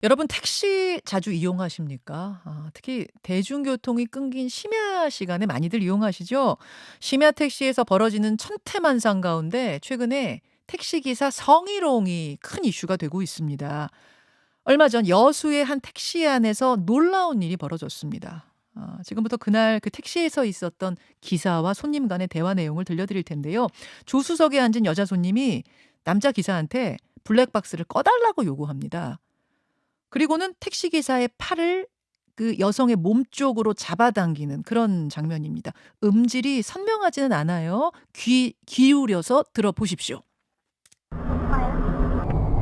여러분 택시 자주 이용하십니까? 특히 대중교통이 끊긴 심야 시간에 많이들 이용하시죠? 심야 택시에서 벌어지는 천태만상 가운데 최근에 택시기사 성희롱이 큰 이슈가 되고 있습니다. 얼마 전 여수의 한 택시 안에서 놀라운 일이 벌어졌습니다. 지금부터 그날 그 택시에서 있었던 기사와 손님 간의 대화 내용을 들려드릴 텐데요. 조수석에 앉은 여자 손님이 남자 기사한테 블랙박스를 꺼달라고 요구합니다. 그리고는 택시기사의 팔을 그 여성의 몸 쪽으로 잡아당기는 그런 장면입니다. 음질이 선명하지는 않아요. 귀 기울여서 들어보십시오.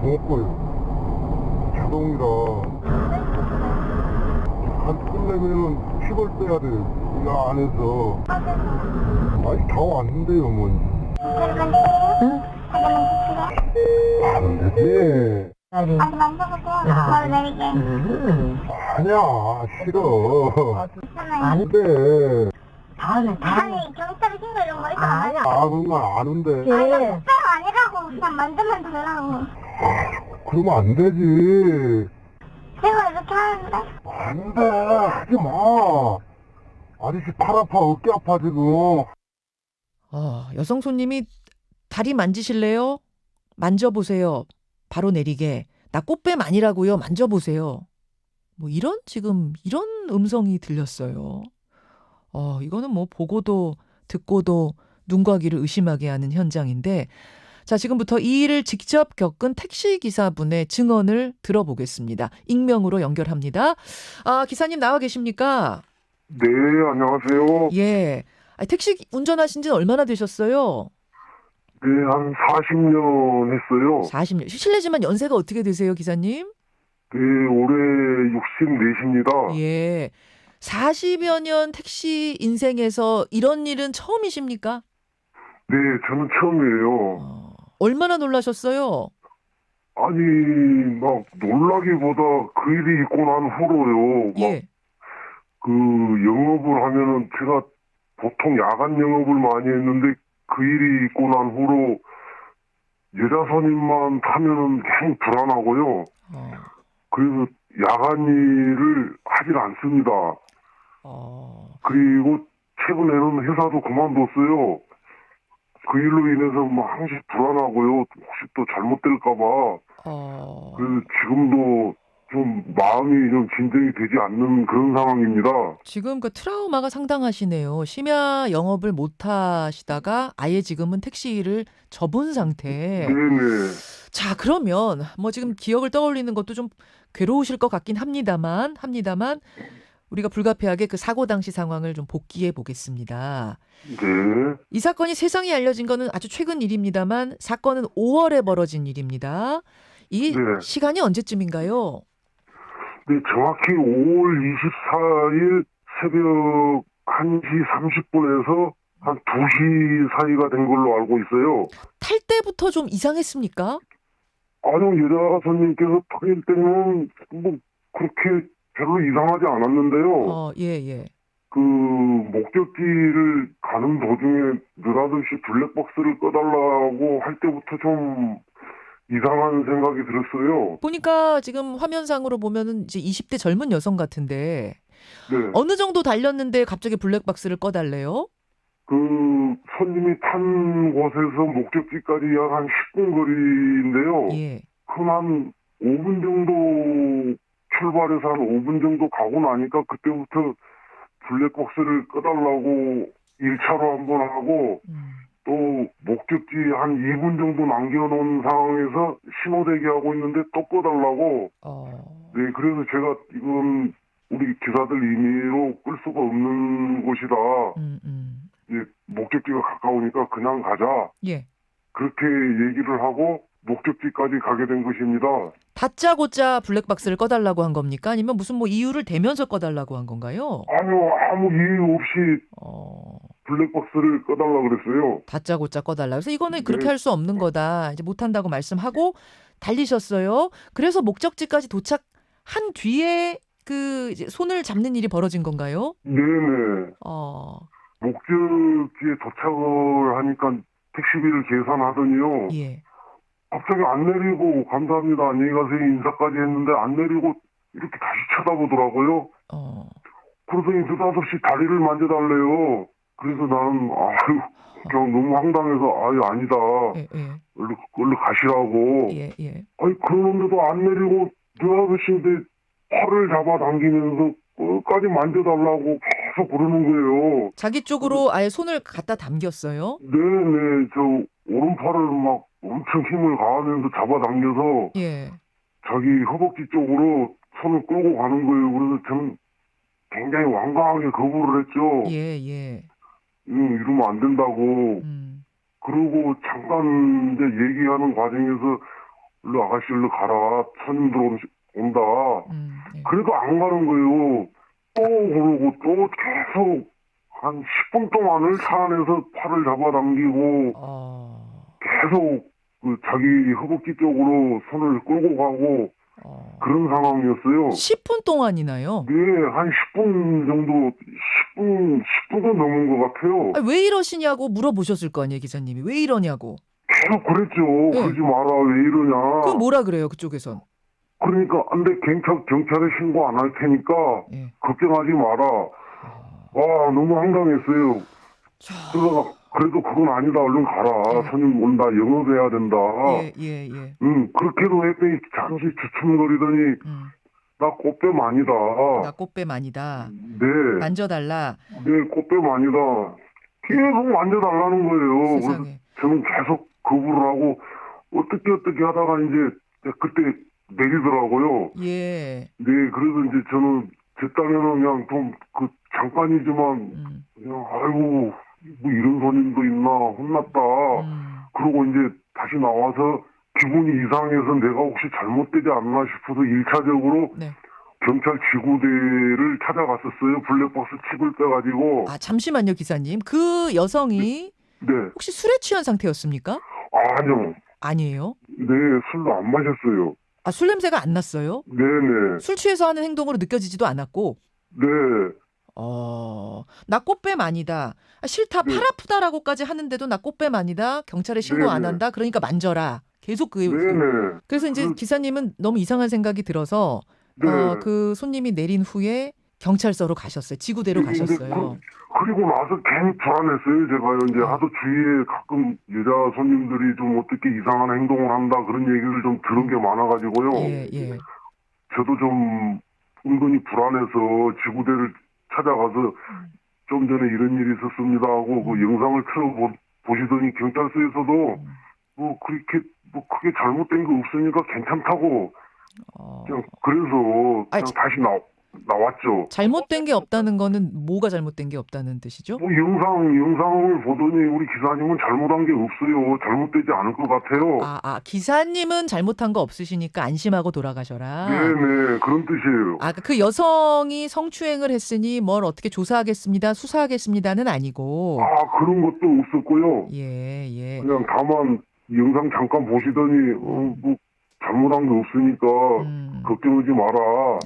못 자동이라 한 끝내면은 팁을 빼야 돼. 이거 안에서 아니 다 왔는데요 뭐. 안 되지. 아니 만져보세요. 바로 내리게. 아니야 싫어. 안 돼. 아니 경찰에 신고 이런 거 있잖아. 아니야. 그런 건 아는데. 아니 오빠가 아니라고 그냥 만들면 달라고. 그러면 안 되지. 제가 이렇게 하는데. 안 돼. 하지 마. 아저씨 팔 아파 어깨 아파 지금. 여성 손님이 다리 만지실래요? 만져보세요. 바로 내리게. 나 꽃뱀 아니라고요. 만져보세요. 뭐 이런 음성이 들렸어요. 이거는 뭐 보고도 듣고도 눈과 귀를 의심하게 하는 현장인데, 자, 지금부터 이 일을 직접 겪은 택시기사분의 증언을 들어보겠습니다. 익명으로 연결합니다. 기사님 나와 계십니까? 네 안녕하세요. 예. 택시 운전하신 지는 얼마나 되셨어요? 네 한 40년 했어요. 40년. 실례지만 연세가 어떻게 되세요, 기사님? 네 올해 64입니다. 예. 40여 년 택시 인생에서 이런 일은 처음이십니까? 네 저는 처음이에요. 얼마나 놀라셨어요? 아니 막 놀라기보다 그 일이 있고 난 후로요. 예. 그 영업을 하면은 제가 보통 야간 영업을 많이 했는데 그 일이 있고 난 후로 여자 손님만 타면은 계속 불안하고요. 그래서 야간 일을 하질 않습니다. 그리고 최근에는 회사도 그만뒀어요. 그 일로 인해서 막 항상 불안하고요. 혹시 또 잘못될까봐. 그래서 지금도 좀 마음이 좀 진정이 되지 않는 그런 상황입니다. 지금 그 트라우마가 상당하시네요. 심야 영업을 못 하시다가 아예 지금은 택시 일을 접은 상태. 네네. 자, 그러면 뭐 지금 기억을 떠올리는 것도 좀 괴로우실 것 같긴 합니다만 우리가 불가피하게 그 사고 당시 상황을 좀 복기해 보겠습니다. 네. 이 사건이 세상에 알려진 거는 아주 최근 일입니다만 사건은 5월에 벌어진 일입니다. 이 네. 시간이 언제쯤인가요? 네, 정확히 5월 24일 새벽 1시 30분에서 한 2시 사이가 된 걸로 알고 있어요. 탈 때부터 좀 이상했습니까? 아니요, 여자 손님께서 터질 때는 뭐 그렇게 별로 이상하지 않았는데요. 예. 그 목적지를 가는 도중에 느닷없이 블랙박스를 꺼달라고 할 때부터 좀 이상한 생각이 들었어요. 보니까 지금 화면상으로 보면은 이제 20대 젊은 여성 같은데 네. 어느 정도 달렸는데 갑자기 블랙박스를 꺼달래요? 그 손님이 탄 곳에서 목적지까지 약 한 10분 거리인데요. 예. 그럼 한 5분 정도 출발해서 한 5분 정도 가고 나니까 그때부터 블랙박스를 꺼달라고 1차로 한번 하고 또 목적지 한 2분 정도 남겨놓은 상황에서 신호대기하고 있는데 또 꺼달라고. 네, 그래서 제가 이건 우리 기사들 임의로 끌 수가 없는 곳이다. 예, 목적지가 가까우니까 그냥 가자. 예. 그렇게 얘기를 하고 목적지까지 가게 된 것입니다. 다짜고짜 블랙박스를 꺼달라고 한 겁니까? 아니면 무슨 뭐 이유를 대면서 꺼달라고 한 건가요? 아니요, 아무 이유 없이 블랙박스를 꺼달라고 그랬어요. 다짜고짜 꺼달라. 그래서 이거는 그렇게 네. 할 수 없는 거다. 이제 못한다고 말씀하고 달리셨어요. 그래서 목적지까지 도착한 뒤에 그 이제 손을 잡는 일이 벌어진 건가요? 네네. 목적지에 도착을 하니까 택시비를 계산하더니요. 예. 갑자기 안 내리고 감사합니다 안녕히 가세요 인사까지 했는데 안 내리고 이렇게 다시 쳐다보더라고요. 그러더니 느닷없이 다리를 만져달래요. 그래서 나는 아유 그냥 너무 황당해서 아유 아니다. 얼른 가시라고. 아니 그러는데도 안 내리고 느닷없이인데 팔을 잡아당기면서 끝까지 만져달라고 계속 그러는 거예요. 자기 쪽으로 아예 손을 갖다 담겼어요? 네네. 저 오른팔을 막 엄청 힘을 가하면서 잡아당겨서 자기 허벅지 쪽으로 손을 끌고 가는 거예요. 그래서 저는 굉장히 완강하게 거부를 했죠. 이러면 안 된다고. 그러고 잠깐 이제 얘기하는 과정에서 일로 아가씨 일로 가라. 손님 들어온다. 그래도 안 가는 거예요. 또 그러고 또 계속 한 10분 동안을 차 안에서 팔을 잡아당기고 계속 그 자기 허벅지 쪽으로 손을 끌고 가고 그런 상황이었어요. 10분 동안이나요? 네, 한 10분 정도, 10분도 넘은 것 같아요. 아니, 왜 이러시냐고 물어보셨을 거 아니에요, 기사님이. 왜 이러냐고. 계속 그랬죠. 그러지 마라, 왜 이러냐. 그럼 뭐라 그래요, 그쪽에선? 그러니까, 안 돼, 경찰에 신고 안 할 테니까, 걱정하지 마라. 와, 너무 황당했어요. 그래도 그건 아니다, 얼른 가라. 손님 온다, 영업해야 된다. 그렇게도 했더니 잠시 주춤거리더니, 나 꽃뱀 아니다. 나 꽃뱀 아니다. 네. 만져달라. 네, 꽃뱀 아니다. 계속 만져달라는 거예요. 그래서 저는 계속 거부를 하고, 어떻게 하다가 이제, 그때 내리더라고요. 네, 그래서 이제 저는, 제 딴에는 그냥 좀, 잠깐이지만, 그냥, 아이고, 뭐 이런 손님도 있나, 혼났다. 그러고 이제 다시 나와서 기분이 이상해서 내가 혹시 잘못되지 않나 싶어서 1차적으로 경찰 지구대를 찾아갔었어요. 블랙박스 칩을 빼가지고. 아, 잠시만요, 기사님. 그 여성이 혹시 술에 취한 상태였습니까? 아니요. 아니에요? 네, 술도 안 마셨어요. 아, 술 냄새가 안 났어요? 네네. 술 취해서 하는 행동으로 느껴지지도 않았고? 네. 나 꽃뱀 아니다. 싫다, 팔 아프다라고까지 하는데도 나 꽃뱀 아니다. 경찰에 신고 안 한다. 그러니까 만져라. 계속 그래서 이제 기사님은 너무 이상한 생각이 들어서 그 손님이 내린 후에 경찰서로 가셨어요. 지구대로 가셨어요. 그리고 나서 괜히 불안했어요. 제가요. 이제 하도 주위에 가끔 여자 손님들이 좀 어떻게 이상한 행동을 한다 그런 얘기를 좀 들은 게 많아가지고요. 저도 좀 은근히 불안해서 지구대를 찾아가서 좀 전에 이런 일이 있었습니다 하고 그 영상을 보시더니 경찰서에서도 뭐 그렇게 뭐 크게 잘못된 게 없으니까 괜찮다고 그냥 그래서 그냥 다시 나왔죠. 잘못된 게 없다는 거는 뭐가 잘못된 게 없다는 뜻이죠? 뭐 영상을 보더니 우리 기사님은 잘못한 게 없어요. 잘못되지 않을 것 같아요. 기사님은 잘못한 거 없으시니까 안심하고 돌아가셔라. 네네, 그런 뜻이에요. 그 여성이 성추행을 했으니 뭘 어떻게 조사하겠습니다, 수사하겠습니다는 아니고. 그런 것도 없었고요. 그냥 다만 영상 잠깐 보시더니 뭐 잘못한 게 없으니까 걱정하지 마라.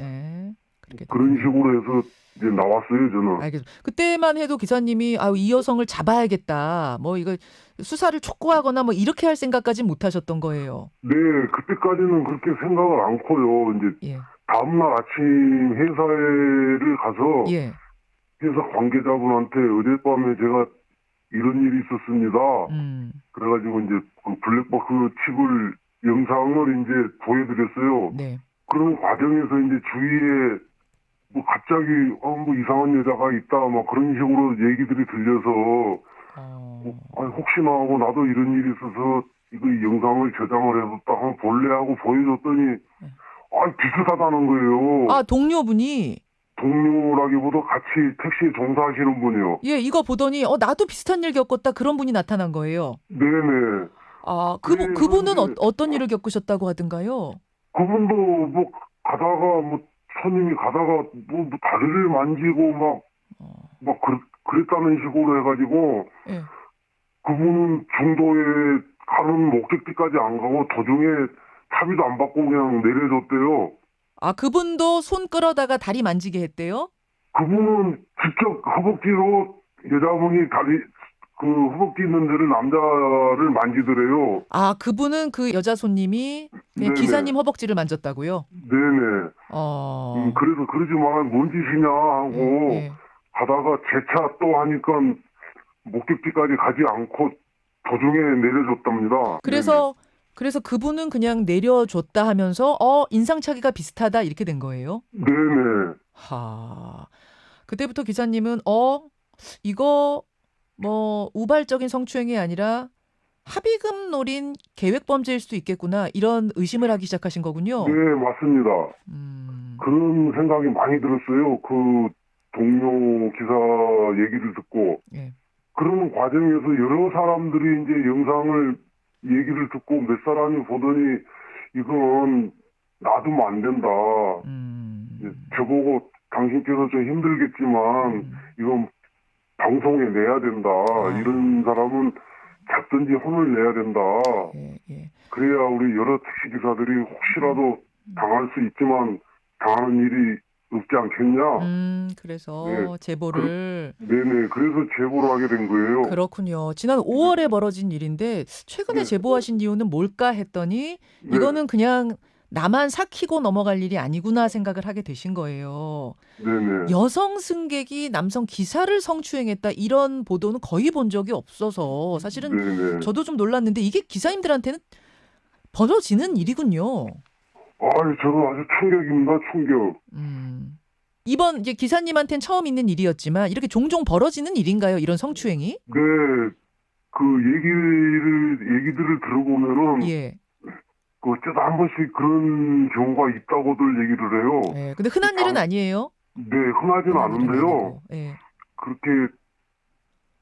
그런 식으로 해서 이제 나왔어요, 저는. 알겠습니다. 그때만 해도 기사님이 이 여성을 잡아야겠다. 뭐 이거 수사를 촉구하거나 뭐 이렇게 할 생각까지 못 하셨던 거예요. 네, 그때까지는 그렇게 생각을 않고요. 이제 다음날 아침 회사를 가서 회사 관계자분한테 어젯밤에 제가 이런 일이 있었습니다. 그래가지고 이제 그 블랙박스 칩을 영상을 이제 보여드렸어요. 그런 과정에서 이제 주위에 뭐 갑자기 뭐 이상한 여자가 있다 막 그런 식으로 얘기들이 들려서 혹시나 하고 나도 이런 일이 있어서 이거 영상을 저장을 해서 딱 한번 볼래 하고 보여줬더니 비슷하다는 거예요. 동료분이? 동료라기보다 같이 택시에 종사하시는 분이요. 이거 보더니 나도 비슷한 일 겪었다 그런 분이 나타난 거예요. 네네. 그분은 어떤 일을 겪으셨다고 하던가요? 그분도 뭐 가다가 손님이 가다가 뭐 다리를 만지고 막 그랬다는 식으로 해가지고 그분은 중도에 가는 목적지까지 안 가고 도중에 차비도 안 받고 그냥 내려줬대요. 그분도 손 끌어다가 다리 만지게 했대요? 그분은 직접 허벅지로 여자분이 다리 그 허벅지 있는 데를 남자를 만지더래요. 아, 그분은 그 여자 손님이 그냥 네네. 기사님 허벅지를 만졌다고요? 네네. 그래서 그러지만 뭔 짓이냐 하고 예, 예. 가다가 제 차 또 하니까 목적지까지 가지 않고 도중에 내려줬답니다. 그래서 그분은 그냥 내려줬다 하면서 인상착의가 비슷하다 이렇게 된 거예요? 네네. 하. 그때부터 기사님은 이거 뭐 우발적인 성추행이 아니라 합의금 노린 계획 범죄일 수도 있겠구나 이런 의심을 하기 시작하신 거군요. 네, 맞습니다. 그런 생각이 많이 들었어요. 그 동료 기사 얘기를 듣고. 예. 그러는 과정에서 여러 사람들이 이제 영상을 얘기를 듣고 몇 사람이 보더니 이건 놔두면 안 된다. 저보고 당신께서 좀 힘들겠지만 이건 방송에 내야 된다. 이런 사람은 잡든지 혼을 내야 된다. 예, 예. 그래야 우리 여러 택시기사들이 혹시라도 당할 수 있지만 당하는 일이 없지 않겠냐. 그래서 네. 제보를. 네네. 그래서 제보를 하게 된 거예요. 그렇군요. 지난 5월에 벌어진 일인데 최근에 네. 제보하신 이유는 뭘까 했더니 네. 이거는 그냥 나만 삭히고 넘어갈 일이 아니구나 생각을 하게 되신 거예요. 네네. 여성 승객이 남성 기사를 성추행했다 이런 보도는 거의 본 적이 없어서 사실은 네네. 저도 좀 놀랐는데 이게 기사님들한테는 벌어지는 일이군요. 저도 아주 충격입니다. 충격. 이번 이제 기사님한테는 처음 있는 일이었지만 이렇게 종종 벌어지는 일인가요? 이런 성추행이? 네. 그 얘기들을 들어보면은 예. 어쩌다 한 번씩 그런 경우가 있다고들 얘기를 해요. 예. 근데 흔한 일은 아니에요? 네, 흔하진 흔한 일은 않은데요. 아니고. 예. 그렇게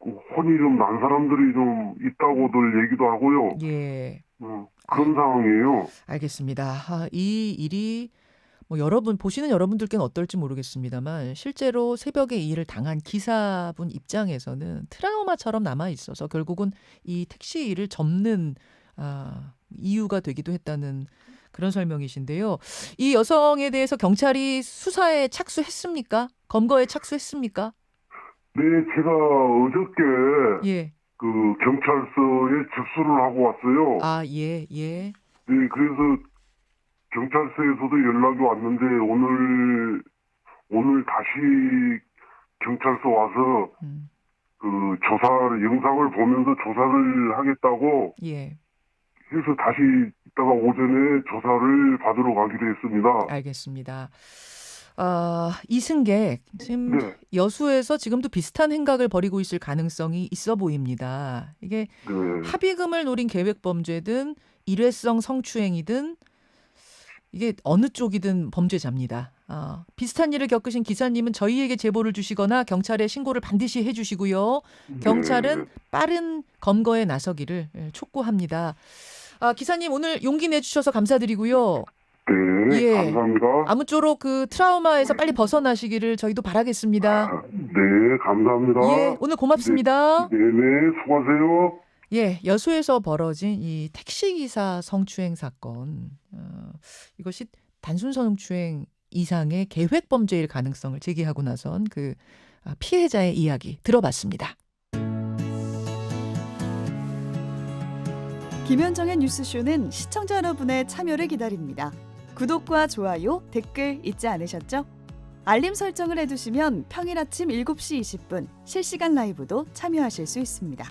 혼이 좀 난 사람들이 좀 있다고들 얘기도 하고요. 예. 그런 상황이에요. 알겠습니다. 이 일이 뭐 여러분 보시는 여러분들께는 어떨지 모르겠습니다만 실제로 새벽에 이 일을 당한 기사분 입장에서는 트라우마처럼 남아 있어서 결국은 이 택시 일을 접는 이유가 되기도 했다는 그런 설명이신데요. 이 여성에 대해서 경찰이 수사에 착수했습니까? 검거에 착수했습니까? 네, 제가 어저께 예. 그 경찰서에 접수를 하고 왔어요. 예, 예. 네, 그래서 경찰서에서도 연락이 왔는데 오늘 다시 경찰서 와서 그 영상을 보면서 조사를 하겠다고 예. 해서 다시 이따가 오전에 조사를 받으러 가기로 했습니다. 알겠습니다. 이승객 지금 네. 여수에서 지금도 비슷한 행각을 벌이고 있을 가능성이 있어 보입니다. 이게 네. 합의금을 노린 계획 범죄든 일회성 성추행이든 이게 어느 쪽이든 범죄자입니다. 비슷한 일을 겪으신 기사님은 저희에게 제보를 주시거나 경찰에 신고를 반드시 해주시고요. 경찰은 빠른 검거에 나서기를 촉구합니다. 기사님 오늘 용기 내주셔서 감사드리고요. 네, 예. 감사합니다. 아무쪼록 그 트라우마에서 빨리 벗어나시기를 저희도 바라겠습니다. 네, 감사합니다. 예, 오늘 고맙습니다. 네네, 수고하세요. 예, 여수에서 벌어진 이 택시기사 성추행 사건. 이것이 단순 성추행 이상의 계획 범죄일 가능성을 제기하고 나선 그 피해자의 이야기 들어봤습니다. 김현정의 뉴스쇼는 시청자 여러분의 참여를 기다립니다. 구독과 좋아요, 댓글 잊지 않으셨죠? 알림 설정을 해두시면 평일 아침 7시 20분 실시간 라이브도 참여하실 수 있습니다.